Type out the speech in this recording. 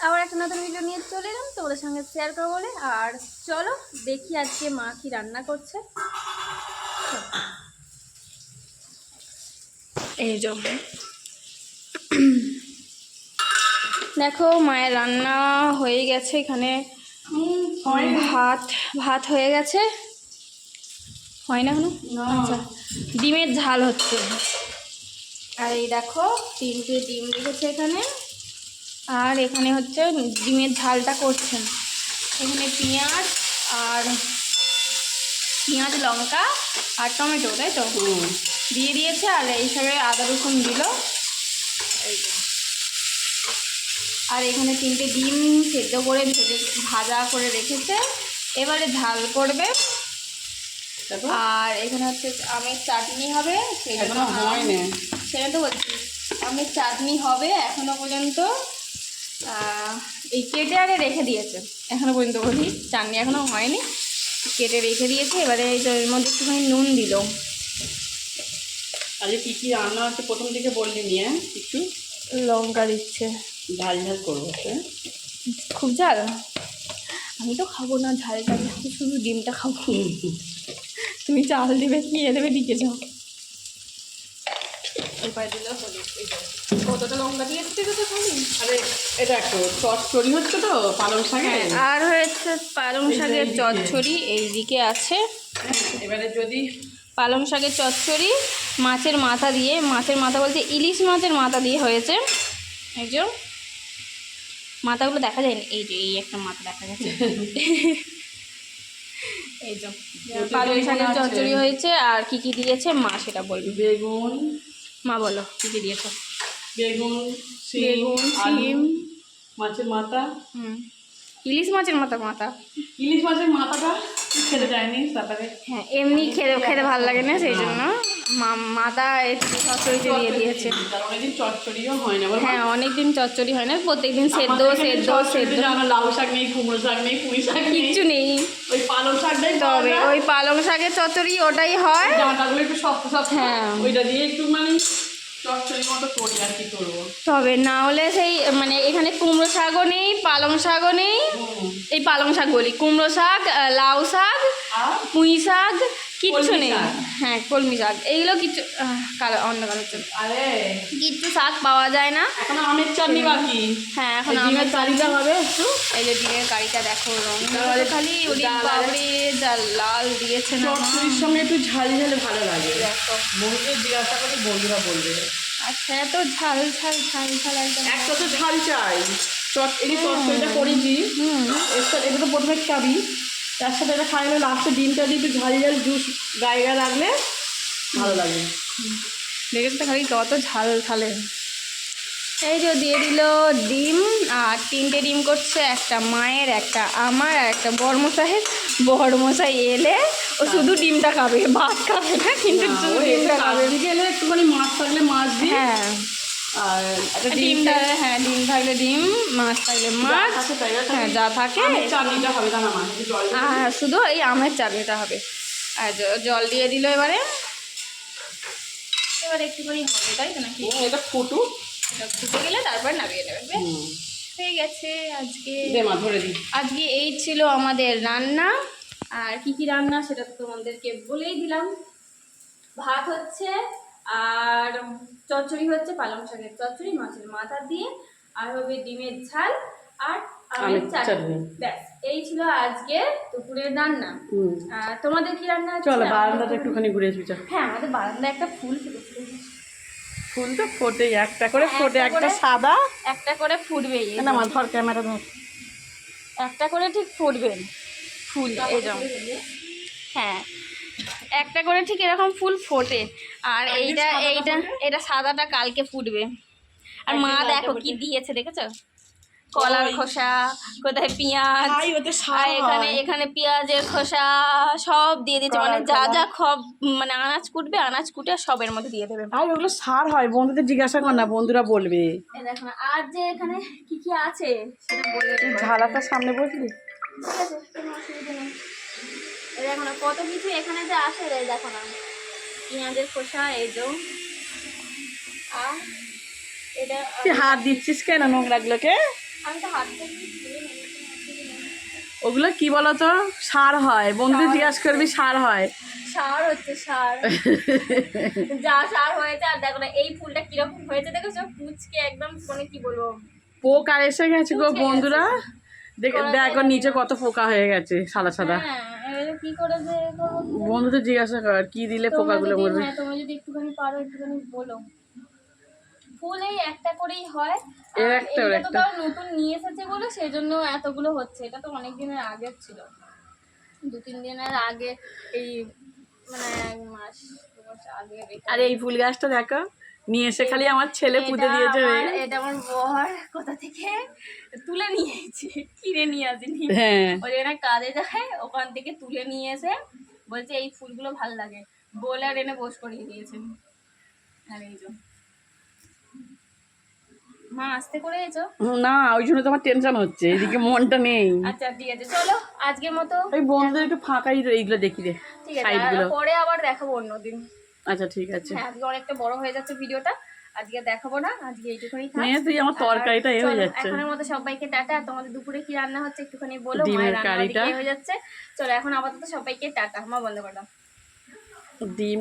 আবার একটা নতুন ভিডিও নিয়ে চলে এলাম তোমাদের সঙ্গে শেয়ার করবো বলে। আর চলো দেখি আজকে মা কি রান্না করছে। এই যে দেখো মায়ের রান্না হয়ে গেছে, এখানে ভাত হয়ে গেছে। হয় না এখনো? আচ্ছা, ডিমের ঝাল হচ্ছে। আর এই দেখো 3টে ডিম রেখেছে এখানে। আর এখানে হচ্ছে ডিমের ঝালটা করছেন। এখানে পেঁয়াজ লঙ্কা আর টমেটো, তাই তো দিয়ে দিয়েছে। আর এই সঙ্গে আদা রসুন দিল। আর এখানে 3টে ডিম সেদ্ধ করে ভাজা করে রেখেছে, এবারে ঝাল করবে। আর এখানে হচ্ছে আমের চাটনি হবে, সেটা তো বলছি আমের চাটনি হবে। এখনো পর্যন্ত এই কেটে আরে রেখে দিয়েছে, এখনো পর্যন্ত বলি চাটনি এখনো হয়নি, কেটে রেখে দিয়েছে। এবারে এই তো এর মধ্যে একটুখানি নুন দিল। আজকে কী কী রান্না হচ্ছে প্রথম থেকে বললি নিয়ে একটু। লঙ্কা দিচ্ছে, ঝাল ঝাল করবো। খুব ঝাল আমি তো খাবো না, ঝাল ঝাল শুধু ডিমটা খাবো। তুমি চাল দেবে কি দেবে দিকে যাও। এবার দিল কতটা লঙ্কা দিয়েছে তো খাবি। আরে এটা একটু চচ্চড়ি হচ্ছে তো পালং শাকে। আর হয়েছে পালং শাকের চচ্চড়ি এইদিকে আছে। এবারে যদি পালং শাকের চচ্চড়ি মাছের মাথা দিয়ে, মাছের মাথা বলতে ইলিশ মাছের মাথা দিয়ে হয়েছে। এই যে মাথাগুলো দেখা যায়নি, এই যে এই একটা মাথা দেখা যাচ্ছে। এই যে পালং শাকের চচ্চড়ি হয়েছে। আর কি কি দিয়েছে মা সেটা বলবি। বেগুন, মা বলো কি কি দিয়েছে। বেগুন, সিম, মাছের মাথা, ইলিশ মাছের মাথা। ইলিশ মাছের মাথাটা খেতে যায়নি তারপরে। হ্যাঁ এমনি খেতে ভালো লাগে না, সেই জন্য মাথা চচ্চড়িতে দিয়ে দিয়েছে। অনেকদিন চচ্চড়িও হয় না। হ্যাঁ অনেকদিন চচ্চড়ি হয় না, প্রত্যেকদিন সেদ্ধ। লাউ শাক নেই, কুমড়ো শাক নেই, পুঁই শাক কিচ্ছু নেই, ওই পালং শাকটাই। তবে ওই পালং শাকের চচ্চড়ি ওটাই হয়। ডাঁটাগুলো একটু শক্ত শক্ত, হ্যাঁ ওইটা দিয়ে একটু মানে চচ্চড়ি মতো করি আর কি করবো। তবে না হলে সেই মানে এখানে কুমড়ো শাকও নেই, পালং শাকও নেই। এই পালং শাক বলি, কুমড়ো শাক, লাউ শাক, পুঁই শাক কিচ্ছু নেই। হ্যাঁ কলমি শাক এইগুলো কিচ্ছু কালো অন্য কালোর জন্য কিচ্ছু শাক পাওয়া যায় না। এখন আমের চাটনি বাকি। হ্যাঁ এখন আমের চাটনিটা হবে একটু। এই যে ডিমের কারিটা দেখো, রঙ খালি বাবরে যা লাল দিয়েছে না। চচ্চড়ির সঙ্গে একটু ঝাল ঝালে ভালো লাগে। দেখো বন্ধুদের জিজ্ঞাসা করে বন্ধুরা বলবে। আচ্ছা এত ঝাল ঝাল ঝাল ঝাল একদম একটা তো ঝাল চাই। চচ্চড়িটা করেছি, এটা তো প্রথমে খাবি, তার সাথে এটা খাই হলে লাস্টে ডিমটা দিয়ে একটু ঝাল ঝাল জুস গায়ে রাখলে ভালো লাগে। দেখেছো তো খালি কত ঝাল ঝালে। এই যে দিয়ে দিল ডিম, আর 3টে ডিম করছে, একটা মায়ের, একটা আমার, আর একটা বড়মশাই এলে ও শুধু ডিমটা খাবে, ভাত খাবে না, কিন্তু শুধু ডিমটা খাবে। গেলে একটুখানি মাছ থাকলে মাছ দিই। হ্যাঁ আর ডিমটা, হ্যাঁ ডিম থাকলে ডিম, মাছ থাকলে মাছ, হ্যাঁ যা থাকে। চাটনিটা হবে না মাছ, আর শুধু এই আমের চাটনিটা হবে। আর জল দিয়ে দিল এবারে একটুখানি হবে, তাই তো নাকি? এটা ফুটুক, এটা ফুটে গেলে তারপর নামিয়ে নেবে। হয়ে গেছে আজকে এই ছিল আমাদের রান্না। আর কি কি রান্না সেটা তো তোমাদেরকে বলেই দিলাম। ভাত হচ্ছে, আর চচ্চড়ি হচ্ছে, পালং শাকের চচ্চড়ি মাছের মাথা দিয়ে, আর হবে ডিমের ঝাল আর আমের চাটনি। ব্যাস এই ছিল আজকে দুপুরের রান্না। তোমাদের কি রান্না? চলো বারান্দাটা একটুখানি ঘুরে আসবি। হ্যাঁ আমাদের বারান্দায় একটা ফুল ফুল তো ফোটে, একটা করে ফোটে, একটা সাদা, একটা করে ফুটবে। না মা ধর ক্যামেরা ধর, একটা করে ঠিক ফুটবে ফুল এরকম। হ্যাঁ একটা করে ঠিক এরকম ফুল ফোটে। আর এইটা সাদাটা কালকে ফুটবে। আর মা দেখো কি দিয়েছে, দেখেছো? কলার খোসা, কোথায় পেঁয়াজ, এখানে পেঁয়াজের খোসা সব দিয়ে দিচ্ছে। মানে যা যা মানে আনাজ কুটবে, আনাজ কুটে সবের মধ্যে দিয়ে দেবে। আর ওগুলো সার হয়, বন্ধুদের জিজ্ঞাসা কর না, বন্ধুরা বলবে। দেখো না আর যে এখানে কি কি আছে সেটা বলে। ঝালাটার সামনে বসলি, ঠিক আছে কোনো অসুবিধা নেই। দেখো না কত কিছু এখানে যে আসে, দেখো না পেঁয়াজের খোসা, এই যে আর এটা হাত দিচ্ছিস কেন নোংরাগুলোকে? আমি তো হাত দিয়ে ওগুলো কি বলতো, সার হয়, বন্ধুদের জিজ্ঞাসা করবি, সার হয়। সার হচ্ছে সার। যা সার হয়েছে। আর দেখো না এই ফুলটা কিরকম হয়েছে দেখেছো, কুচকে একদম, মানে কি বলবো, পোকা এসে গেছে গো কুচকে বন্ধুরা, দেখো করা যায় দেখো জানি নিচে না। কত পোকা হয়ে গেছে সাদা সাদা। হ্যাঁ এবারে কি করে যে এ করবো কি জানি। বন্ধুদের জিজ্ঞাসা কর কি দিলে তোমরা পোকাগুলো যদি, মরবে। হ্যাঁ তোমরা যদি একটুখানি পারো একটুখানি বলো। ফুল এই একটা করেই হয়। এর আর একটা, ওর এইটা তো একটা। তাও নতুন নিয়ে এসেছে বলে সেই জন্য এতগুলো হচ্ছে। এটা তো অনেক দিনের আগের ছিল, 2-3 দিনের আগে, এই মানে 1 মাস 2 মাস আগে। আরে এই ফুল গাছটা দেখো, নিয়ে এসে খালি আমার ছেলে পুঁতে দিয়েছে হয়ে গেছে। এটা আমার বর কোথা থেকে তুলে নিয়ে এসেছে, কিনে নিয়ে আসেনি। হ্যাঁ ওই যেখানে কাজে যায় ওখান থেকে তুলে নিয়ে এসে বলছে এই ফুলগুলো ভাল লাগে বলে আর এনে বস করিয়ে দিয়েছেন। আর এই যে মা আসতে করে এসো। না, ওই জন্য তোমার টেনশন হচ্ছে, এদিকে মনটা নেই। আচ্ছা ঠিক আছে, চলো আজকের মতো। ওই বন্ধুদের একটু ফাঁকাই তো, এইগুলো দেখি রে, ঠিক আছে, সাইডগুলো। পরে আবার দেখাবো অন্যদিন। আচ্ছা ঠিক আছে। হ্যাঁ আজকে অনেকটা বড় হয়ে যাচ্ছে ভিডিওটা, আজকে দেখাবো না, আজকে এইটুকুনি থাক। মেয়ে তুই আমার তরকারিটা এ হয়ে চলো, যাচ্ছে। এখনের মতো সবাইকে টাটা। তোমাদের দুপুরে কি রান্না হচ্ছে একটুখানি বলো, ডিমের মায়ের রান্না কারিটা। হয়ে যাচ্ছে। চলো এখন আপাতত সবাইকে টাটা, মা বন্ধ করে দাও। ডিম